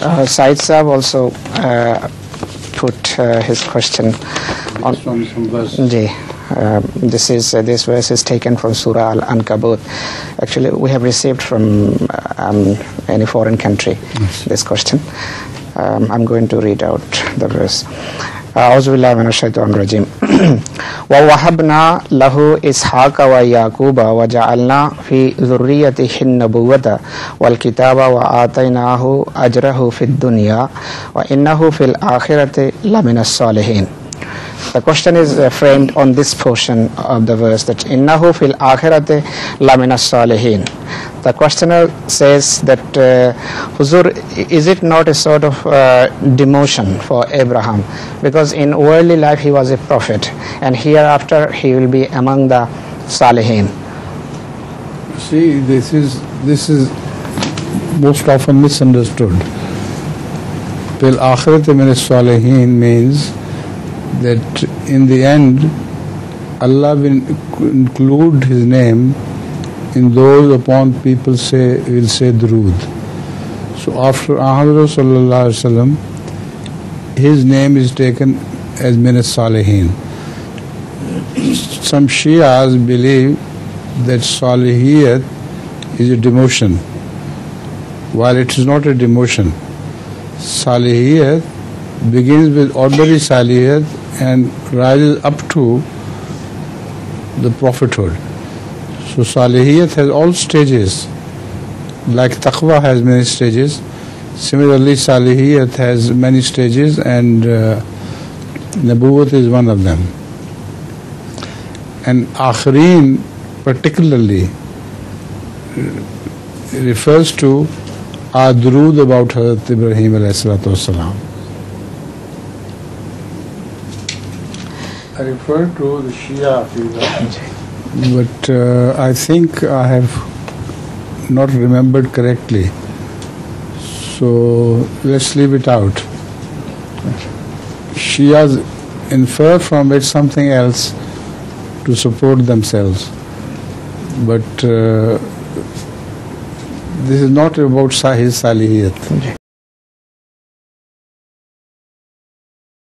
Said Saab also put his question on from some verse. This verse is taken from Surah Al-Ankabut. Actually, we have received from any foreign country this question. I'm going to read out the verse. أعوذ بالله من الشيطان الرجيم ووهبنا له إسحاق ويعقوب وجعلنا في ذريته النبوة والكتاب وآتيناه أجره في الدنيا وإنه في الآخرة لمن الصالحين. The question is framed on this portion of the verse, that innahu fil akhirate lamina salihin. The questioner says that Huzur, is it not a sort of demotion for Abraham, because in worldly life he was a prophet and hereafter he will be among the salihin? See, this is most often misunderstood. Fil akhirate min salihin means that in the end Allah will include His name in those upon people will say Durood. So after Ahmad sallallahu alaihi wasallam, his name is taken as minassaleheen. Some Shias believe that salihiyat is a demotion, while it is not a demotion. Salihiyat begins with ordinary salihiyat and rises up to the prophethood. So salihiyat has all stages, like taqwa has many stages. Similarly, salihiyat has many stages, and nabuwwat is one of them. And akhireen particularly refers to our durood about Hazrat Ibrahim alayhi salatu wassalam. I refer to the Shia figure, but I think I have not remembered correctly. So let's leave it out. Shias infer from it something else to support themselves, but this is not about his salihiyat.